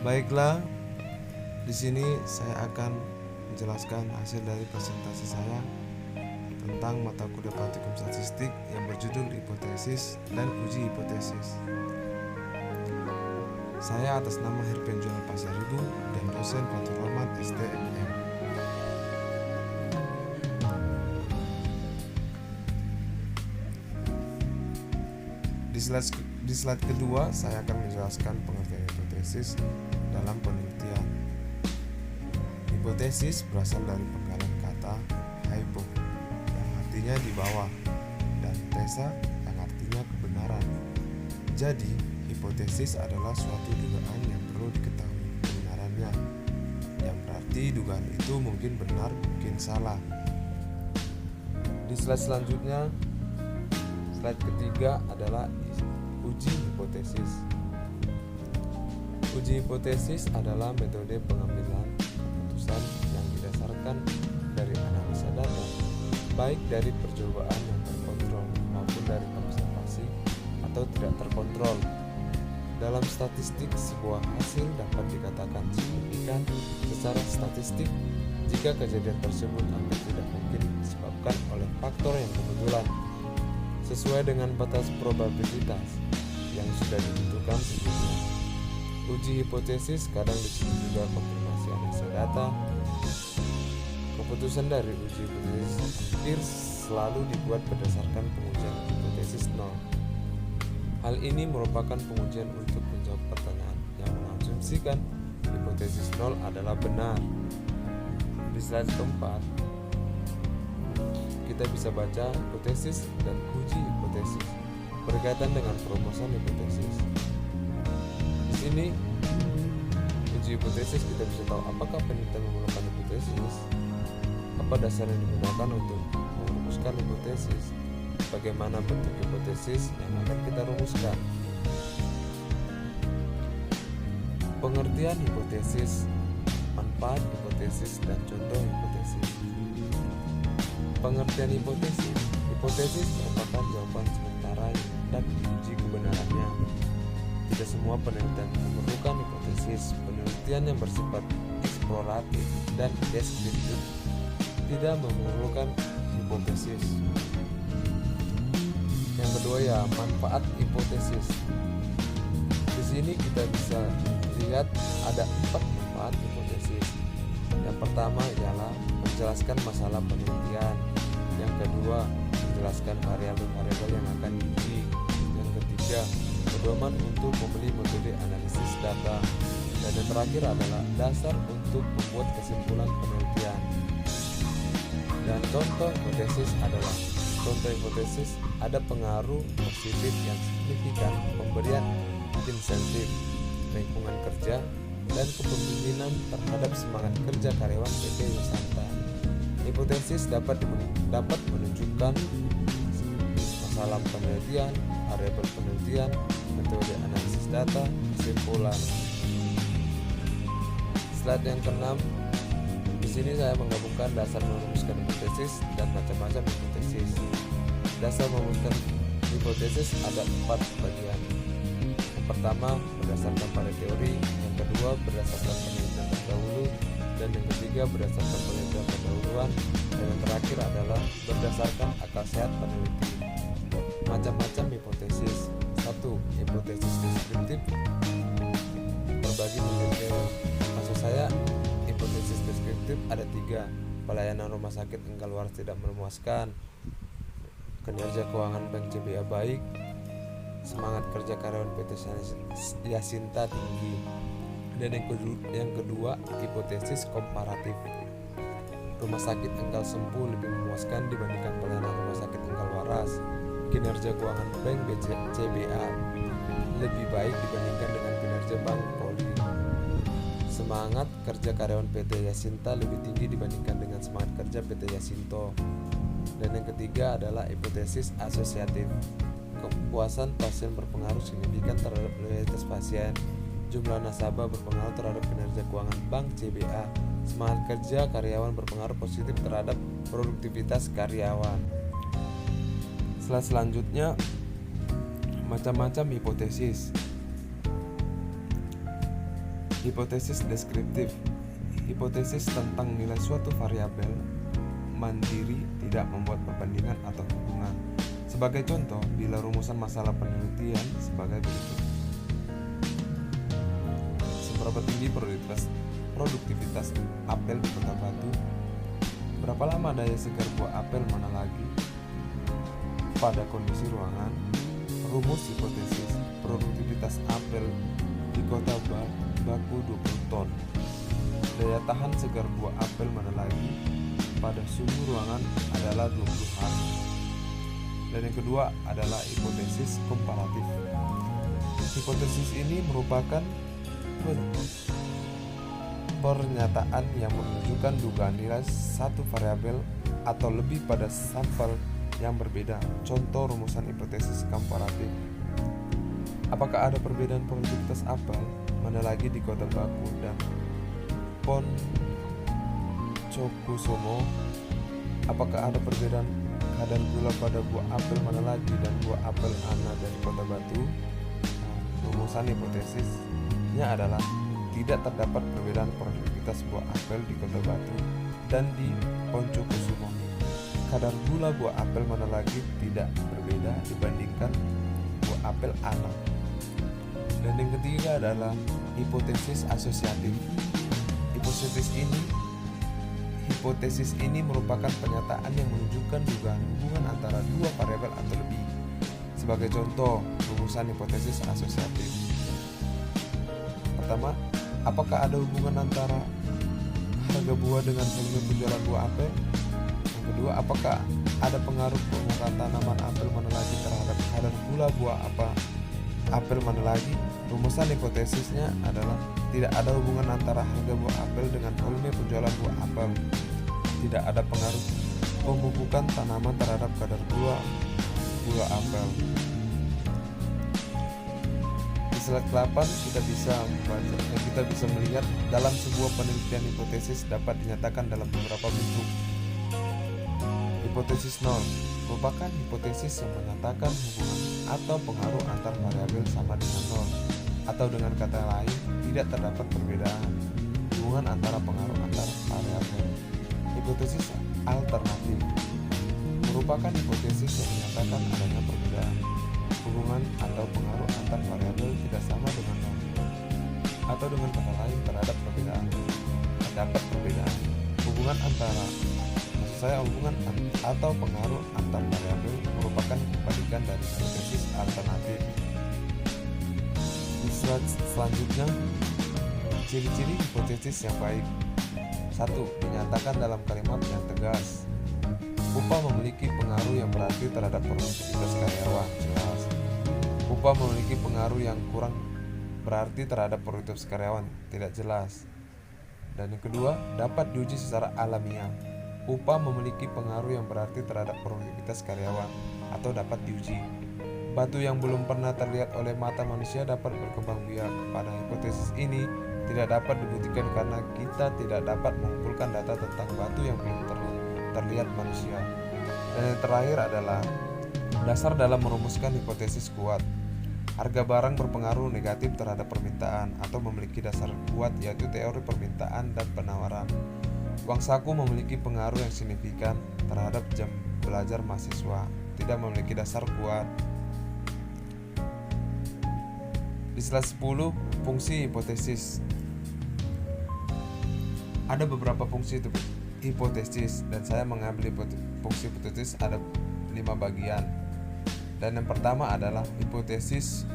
Baiklah, di sini saya akan menjelaskan hasil dari presentasi saya tentang mata kuliah praktikum statistik yang berjudul hipotesis dan uji hipotesis. Saya atas nama Herpen Joel Pasaribu dan dosen Fathur Rahmat STMM. Di slide kedua, saya akan menjelaskan pengertian hipotesis dalam penelitian. Hipotesis berasal dari penggalan kata hypo yang artinya di bawah dan tesa yang artinya kebenaran. Jadi, hipotesis adalah suatu dugaan yang perlu diketahui kebenarannya, yang berarti dugaan itu mungkin benar, mungkin salah. Di slide selanjutnya, slide ketiga adalah uji hipotesis. Uji hipotesis adalah metode pengambilan keputusan yang didasarkan dari analisa data, baik dari percobaan yang terkontrol maupun dari observasi atau tidak terkontrol. Dalam statistik, sebuah hasil dapat dikatakan signifikan secara statistik jika kejadian tersebut hampir tidak mungkin disebabkan oleh faktor yang kebetulan, sesuai dengan batas probabilitas yang sudah ditentukan sebelumnya. Uji hipotesis kadang disebut juga konfirmasi analisa data. Keputusan dari uji hipotesis hampir selalu dibuat berdasarkan pengujian hipotesis nol. Hal ini merupakan pengujian untuk menjawab pertanyaan yang mengasumsikan hipotesis nol adalah benar. Di slide keempat, kita bisa baca hipotesis dan uji hipotesis berkaitan dengan perumusan hipotesis. Di sini uji hipotesis kita bisa tahu apakah penelitian memerlukan hipotesis, apa dasar yang digunakan untuk merumuskan hipotesis, bagaimana bentuk hipotesis yang akan kita rumuskan. Pengertian hipotesis, manfaat hipotesis, dan contoh hipotesis. Pengertian hipotesis. Hipotesis merupakan jawaban sementara yang hendak diuji kebenarannya. Tidak semua penelitian memerlukan hipotesis. Penelitian yang bersifat eksploratif dan deskriptif tidak memerlukan hipotesis. Yang kedua ya, manfaat hipotesis. Di sini kita bisa lihat ada 4 manfaat hipotesis. Yang pertama ialah menjelaskan masalah penelitian. Yang kedua, menjelaskan variabel-variabel yang akan diuji. Yang ketiga, pedoman untuk memilih metode analisis data. Dan yang terakhir adalah dasar untuk membuat kesimpulan penelitian. Dan contoh hipotesis adalah ada pengaruh positif yang signifikan pemberian insentif, lingkungan kerja, dan kepemimpinan terhadap semangat kerja karyawan PT Yosanta. Hipotesis dapat menunjukkan masalah penelitian, variabel penelitian, metode analisis data, kesimpulan. Slide yang ke-6. Di sini saya menggabungkan dasar merumuskan hipotesis dan macam-macam hipotesis. Dasar merumuskan hipotesis ada 4 bagian. Yang pertama berdasarkan pada teori, yang kedua berdasarkan penelitian terdahulu, dan yang ketiga berdasarkan penelitian pendahuluan, dan yang terakhir adalah berdasarkan akal sehat peneliti. Macam-macam hipotesis. 1. Hipotesis deskriptif terbagi menjadi, maksud saya hipotesis deskriptif ada 3. Pelayanan rumah sakit enggal waras tidak memuaskan, kinerja keuangan bank CBA baik, semangat kerja karyawan PT Yasinta tinggi. Dan yang kedua hipotesis komparatif. Rumah sakit enggal sembuh lebih memuaskan dibandingkan pelayanan rumah sakit enggal waras. Kinerja keuangan bank CBA lebih baik dibandingkan dengan kinerja bank Poli. Semangat kerja karyawan PT Yasinta lebih tinggi dibandingkan dengan semangat kerja PT Yasinto. Dan yang ketiga adalah hipotesis asosiatif. Kepuasan pasien berpengaruh signifikan terhadap loyalitas pasien. Jumlah nasabah berpengaruh terhadap kinerja keuangan bank CBA. Semangat kerja karyawan berpengaruh positif terhadap produktivitas karyawan. Selanjutnya, macam-macam hipotesis. Hipotesis deskriptif. Hipotesis tentang nilai suatu variabel mandiri tidak membuat perbandingan atau hubungan. Sebagai contoh, bila rumusan masalah penelitian sebagai berikut. Seberapa tinggi produktivitas apel di Kota Batu? Berapa lama daya segar buah apel mana lagi pada kondisi ruangan? Rumus hipotesis produktivitas apel di Kota Batu 20 ton. Daya tahan segar buah apel mana lagi pada suhu ruangan adalah 20 hari. Dan yang kedua adalah hipotesis komparatif. Hipotesis ini merupakan pernyataan yang menunjukkan dugaan nilai satu variabel atau lebih pada sampel yang berbeda. Contoh rumusan hipotesis komparatif. Apakah ada perbedaan produktivitas apel mana lagi di Kota Baku dan Poncokusumo? Apakah ada perbedaan kadar gula pada buah apel mana lagi dan buah apel ana dari Kota Batu? Rumusan hipotesisnya adalah tidak terdapat perbedaan produktivitas buah apel di Kota Batu dan di Poncokusumo. Kadar gula buah apel mana lagi tidak berbeda dibandingkan buah apel ana. Dan yang ketiga adalah hipotesis asosiatif. Hipotesis ini merupakan pernyataan yang menunjukkan dugaan hubungan antara dua variabel atau lebih. Sebagai contoh, rumusan hipotesis asosiatif. Pertama, apakah ada hubungan antara harga buah dengan volume penjualan buah apel? Yang kedua, apakah ada pengaruh permukaan tanaman apel mana lagi terhadap kadar gula buah apel mana lagi? Rumusan hipotesisnya adalah tidak ada hubungan antara harga buah apel dengan volume penjualan buah apel. Tidak ada pengaruh pemupukan tanaman terhadap kadar buah apel. Di slide 8 kita bisa melihat dalam sebuah penelitian hipotesis dapat dinyatakan dalam beberapa bentuk. Hipotesis nol merupakan hipotesis yang menyatakan hubungan atau pengaruh antar variabel sama dengan nol, atau dengan kata lain tidak terdapat perbedaan hubungan antara pengaruh antar variabel. Hipotesis alternatif merupakan hipotesis yang menyatakan adanya perbedaan hubungan atau pengaruh antar variabel tidak sama dengan nol, atau dengan kata lain terdapat perbedaan hubungan atau pengaruh antar variabel merupakan kebalikan dari hipotesis alternatif. Di slide selanjutnya, ciri-ciri hipotesis yang baik. 1. Dinyatakan dalam kalimat yang tegas. Upah memiliki pengaruh yang berarti terhadap produktivitas karyawan. Jelas. Upah memiliki pengaruh yang kurang berarti terhadap produktivitas karyawan. Tidak jelas. Dan yang kedua, dapat diuji secara alamiah. Upah memiliki pengaruh yang berarti terhadap produktivitas karyawan atau dapat diuji. Batu yang belum pernah terlihat oleh mata manusia dapat berkembang biak. Pada hipotesis ini tidak dapat dibuktikan karena kita tidak dapat mengumpulkan data tentang batu yang belum terlihat manusia. Dan yang terakhir adalah dasar dalam merumuskan hipotesis kuat. Harga barang berpengaruh negatif terhadap permintaan atau memiliki dasar kuat, yaitu teori permintaan dan penawaran. Uang saku memiliki pengaruh yang signifikan terhadap jam belajar mahasiswa, tidak memiliki dasar kuat. Di slide 10, fungsi hipotesis. Ada beberapa fungsi hipotesis dan saya mengambil fungsi hipotesis ada 5 bagian. Dan yang pertama adalah hipotesis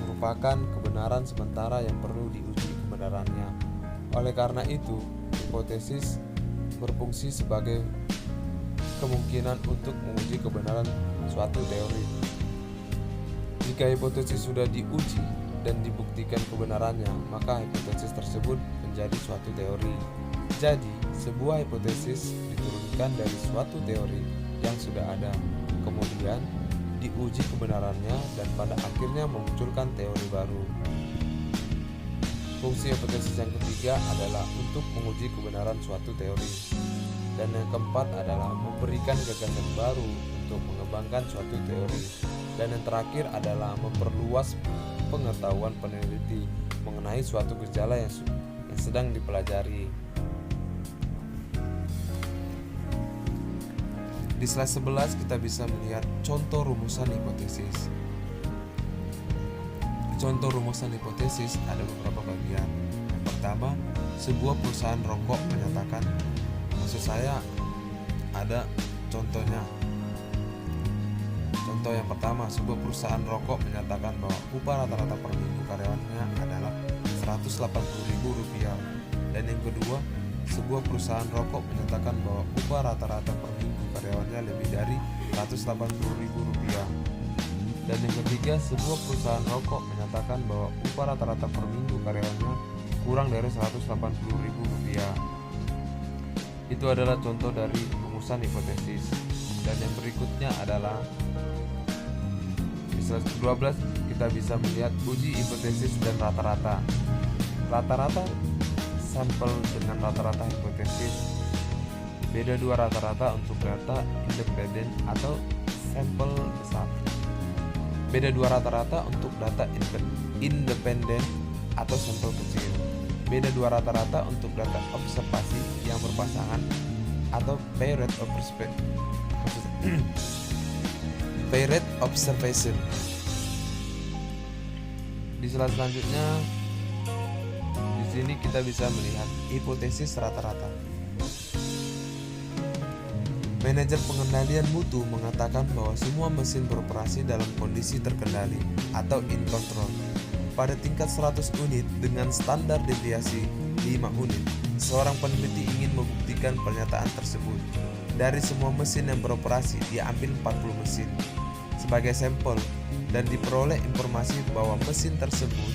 merupakan kebenaran sementara yang perlu diuji kebenarannya. Oleh karena itu, hipotesis berfungsi sebagai kemungkinan untuk menguji kebenaran suatu teori. Jika hipotesis sudah diuji dan dibuktikan kebenarannya, maka hipotesis tersebut menjadi suatu teori. Jadi, sebuah hipotesis diturunkan dari suatu teori yang sudah ada, kemudian diuji kebenarannya dan pada akhirnya memunculkan teori baru. Fungsi hipotesis yang ketiga adalah untuk menguji kebenaran suatu teori. Dan yang keempat adalah memberikan gagasan baru untuk mengembangkan suatu teori. Dan yang terakhir adalah memperluas pengetahuan peneliti mengenai suatu gejala yang yang sedang dipelajari. Di slide 11 kita bisa melihat contoh rumusan hipotesis. Contoh rumusan hipotesis ada beberapa bagian. Yang pertama, sebuah perusahaan rokok menyatakan, maksud saya ada contohnya. Contoh yang pertama, sebuah perusahaan rokok menyatakan bahwa upah rata-rata per minggu karyawannya adalah Rp180.000. Dan yang kedua, sebuah perusahaan rokok menyatakan bahwa upah rata-rata per minggu karyawannya lebih dari Rp180.000. Dan yang ketiga, sebuah perusahaan rokok menyatakan bahwa upah rata-rata per minggu karyawannya kurang dari Rp180.000. Itu adalah contoh dari rumusan hipotesis. Dan yang berikutnya adalah di slide 12 kita bisa melihat uji hipotesis dan rata-rata. Rata-rata sampel dengan rata-rata hipotesis. Beda dua rata-rata untuk data independen atau sampel besar. Beda dua rata-rata untuk data independen atau sampel kecil. Beda dua rata-rata untuk data observasi yang berpasangan atau pay rate observation. Di slide selanjutnya, di sini kita bisa melihat hipotesis rata-rata. Manajer pengendalian mutu mengatakan bahwa semua mesin beroperasi dalam kondisi terkendali atau in control pada tingkat 100 unit dengan standar deviasi 5 unit. Seorang peneliti ingin membuktikan pernyataan tersebut. Dari semua mesin yang beroperasi, dia ambil 40 mesin sebagai sampel dan diperoleh informasi bahwa mesin tersebut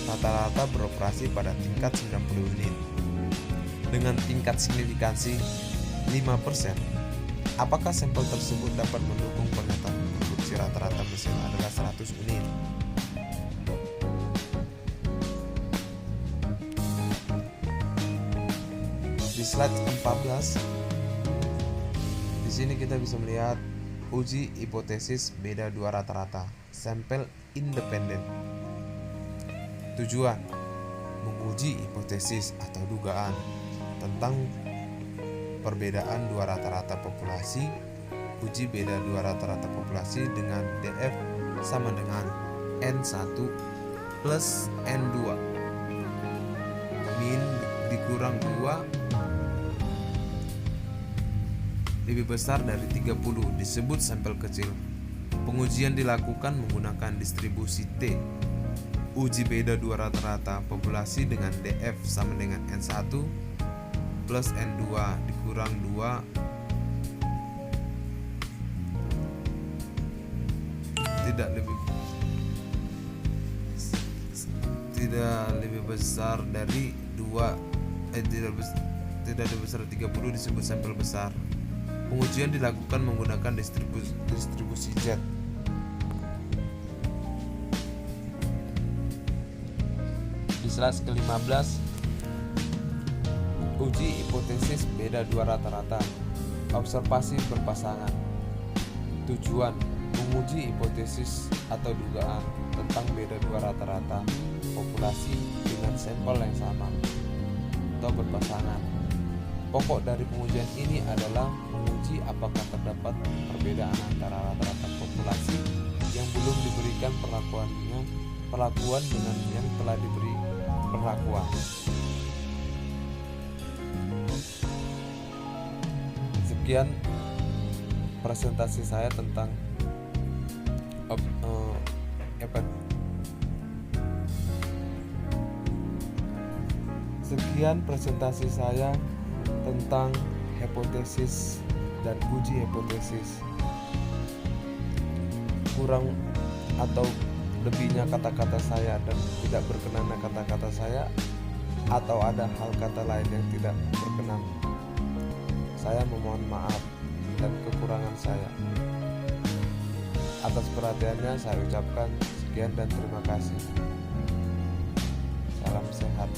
rata-rata beroperasi pada tingkat 90 unit dengan tingkat signifikansi 5%. Apakah sampel tersebut dapat mendukung pernyataan produksi rata-rata mesin adalah 100 unit? Di slide 14, di sini kita bisa melihat uji hipotesis beda dua rata-rata, sampel independen. Tujuan: menguji hipotesis atau dugaan tentang perbedaan dua rata-rata populasi. Uji beda dua rata-rata populasi dengan DF sama dengan N1 plus N2 min dikurang 2 lebih besar dari 30 disebut sampel kecil. Pengujian dilakukan menggunakan distribusi T. Uji beda dua rata-rata populasi dengan DF sama dengan N1 plus N2 dikurang 2 tidak lebih besar dari 2 tidak lebih besar dari 30 disebut sampel besar. Pengujian dilakukan menggunakan distribusi Z. Di slide ke-15, uji hipotesis beda dua rata-rata, observasi berpasangan. Tujuan: menguji hipotesis atau dugaan tentang beda dua rata-rata populasi dengan sampel yang sama atau berpasangan. Pokok dari pengujian ini adalah menguji apakah terdapat perbedaan antara rata-rata populasi yang belum diberikan perlakuan dengan yang telah diberi perlakuan. Sekian presentasi saya tentang hipotesis dan uji hipotesis. Kurang atau lebihnya kata-kata saya dan tidak berkenannya kata-kata saya, atau ada hal kata lain yang tidak berkenan, saya memohon maaf dan kekurangan saya. Atas perhatiannya saya ucapkan sekian dan terima kasih. Salam sehat.